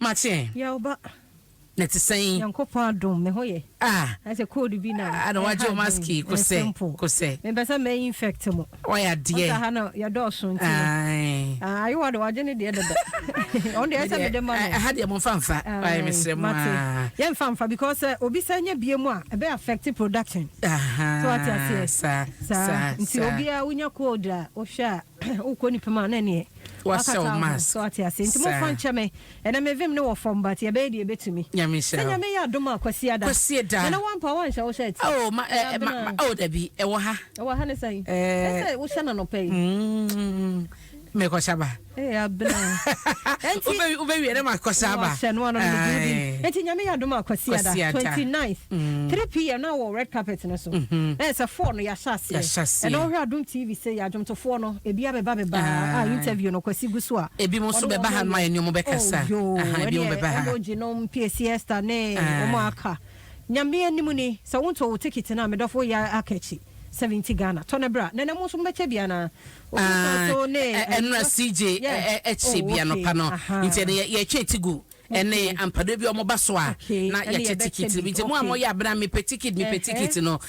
Mache. Ya oba. Let's say Yankopa Adom me hoye. Ah, I say code be now. I don't want your maski ko say. Me besa me infect mo. Why dear? Oka hana ya Dwaso Nsem. Ai. Ah, you are the wajene de de. On the asa me de ma. I had your fanfa. Why Mr. Ma. Yen fanfa because obi sanya bie mu a e be affect production. Aha. So what you say? Sa. Nti obi a unya code a o hwa ukoni pema na ne. What's so mask? So what you say? Nti mo fan cheme. E na me vim ne wo form but ye be de betumi. Senya me ya doma kwasi ada. Na one pa one sha wo shirt. Oh ma oh da bi e wo ha. E wo ha ne sai. Say wo sha na no pay. Me ko shaba. Abna. Enti ube wi na ma ko shaba. Sha no no no. Enti nyame ya doma kwasi ada 29th 3 p.m. na wo red carpet no so. It's a 4 no ya shase. E no hwe Adom TV say ya dwom to 4 no e bia beba interview no kwasi guso a. E bi mo so beba han ma enyo mo be kasa. E bi mo beba ha. Emoji no PCS ta ne omo aka. Nyame animu ni so wonto wo ticket na me dofo ya akachi 70 Ghana. Tonebra. Nene mo so meche bia na. So ne enra CJ eche bia no pa no. Nti ye twa tigu. Ene ampado bi omo baso a na ye ticket bi nti mo amo ya bra me ticket no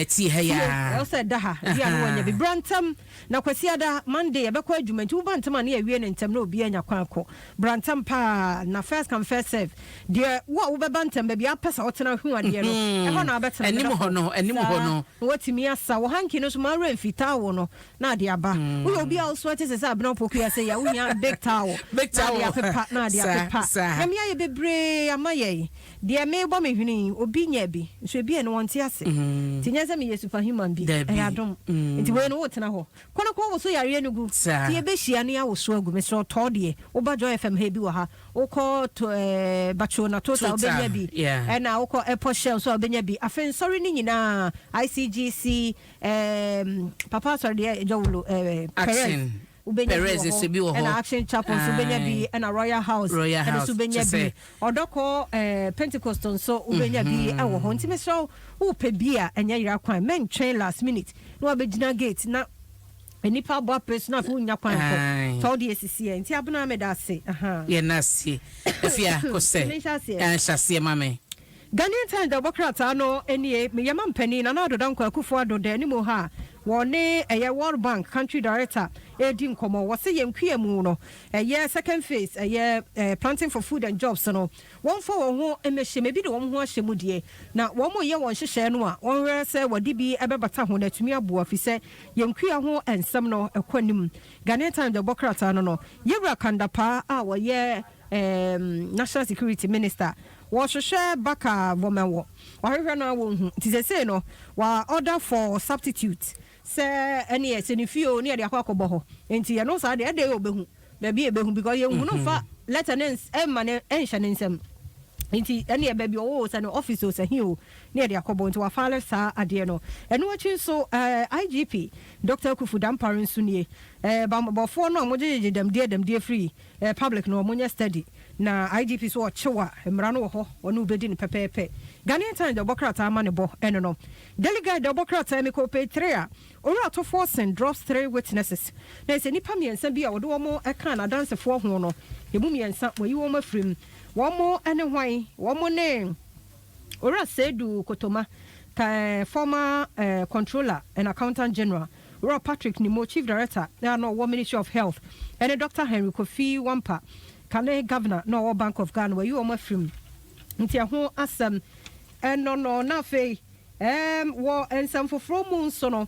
ti ha ya. O se da ha. Bia no wonya bi Brantam na kwasi ada Monday ye bekọ adwuma nti wo bantam na ye wie ne ntem na obi anya kwan akọ. Brantam pa na first come first serve. De wo be bantam be bia pesa otena hu ade no. E ho na betena. Enim ho no. Wotimi asa wo hanki no so ma ra mfita wo no na ade aba. Wo obi a so ate se abna poku ya se ya wonya big towel. Na ade apepa. Yamia ye bebre amaye de me bo me hwini obi nya bi so bi ene wonte ase tinya se me ye superhuman bi Adom nti we no wotena ho kono ko wo so yare nugu ti e be hia ne awo so agu me so to de wo ba Joy FM ha bi wo ha wo ko to bacho na total obenya bi e na wo ko airport shell so obenya bi afen sorry ni nyina ICGC papa sorry de jawulo action Perez sebi wo ho and Action Chapel subenya bi and a Royal House and subenya bi odoko Pentecost so ubenya bi e wo ho ntime so wo pe bia enya yira kwan men train last minute no abegina gate na enipa bo person afu nya kwan ko to de esisi nti abuna me da se ye na se efia ko se en chassie mame Ghanaian Times Democrats no enie me yama mpani na na dodan kwa Akufo Addo de ni mo ha wone eye World Bank country director edi nkomo wose yemkua mu no eye second phase eye planting for food and jobs no won for won ho emehye me bi de won ho ahye mu de na won mo ye won hyehye no a won hwe se wodi bi ebebata ho na tumi abo afise yemkua ho ensem no ekonim Ghanaian Times Democrats no yewra kandapa a wo ye national security minister wahwehwe baka womenwo wahwehwe na wo hu tise no wa order for substitute se ene ye senifio ne de akwakobo ho enti ye no sa de ade obehu da bi ebehu because ye hu no fa lieutenants emane enhye nsem enti ene ye ba bi o se no office o se hi o ne de akobo enti wa file sa ade no eno achi so IGP Dr. Kufu Dampare nsunie bambofo no mojeje dem de free public no monya study na IGP so ochewa emra no ho onu bedi ni pepepe Ghanaian Times Democrat amane bo eno no delegate Democrat amiko pay 3 a ora to force and drops 3 witnesses na se nipa miensa bi a wode wo mo eka na dance fo ho no emu miensa wayi wo mafrim wo mo ene hwan wo mo ne ora sedu kotoma ka former controller and accountant general Rob Patrick Nimo chief director no wo Ministry of Health and Dr. Henry Kofi Wampa Kane governor no Bank of Ghana where you are from nti ho asem no na fe wo ensam foforo mu so no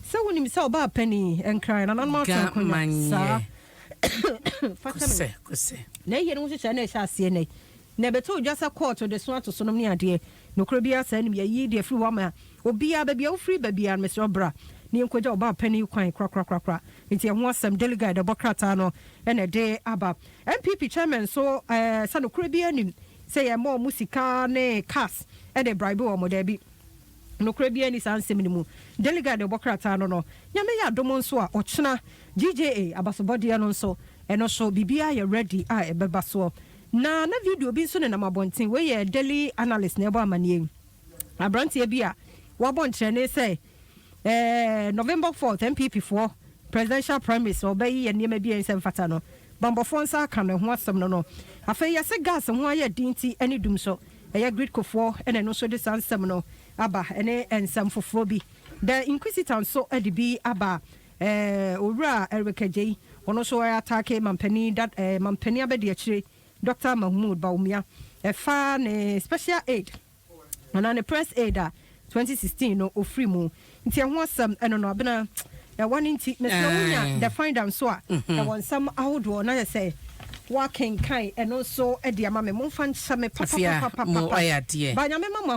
se wonim se oba pani enkran na normal konya sa kose na ye no hye na hye ase ne na beto dwasa court de so ato so no ne ade no kro bia sa ne yi de free wama obia ba bia wo free ba bia Mr. Obra ni enkoja oba pani kwan kra nti ho asem delegate Democrat no ene de aba MPP chairman so sa no kro bia nim say ya more musika ne cars e de bribe o mo da bi no kra bia ni sansem ni mu delegate Democrat no nyame ya Adom nso a ochena GJA abasobode no nso eno so bibia ya ready a ebeba so na video bi nso ne na mabonten we ye daily analyst na ebo amanie abrantie bi a wabontre ne say November 4th MPP for presidential primaries obayi ye niema bi ensem fata no bambofo nsa aka no ho asem no afei yase gas ho aye dinti ene dum so eye grid kofo ene no so de sansem no aba ene ensam foforo bi the inquisitor so edibi aba owura erikajei ono so ya atake mampani that mampani abedi akire Dr. Mahmoud Baumia fa ne special aid ana ne press aid 2016 no ofri mu nti ho asem eno no abena one inti mesna the find am so the one some ahodo na say working kai and also e dia ma me momfa ncha me papa mo ayade ba nya me mama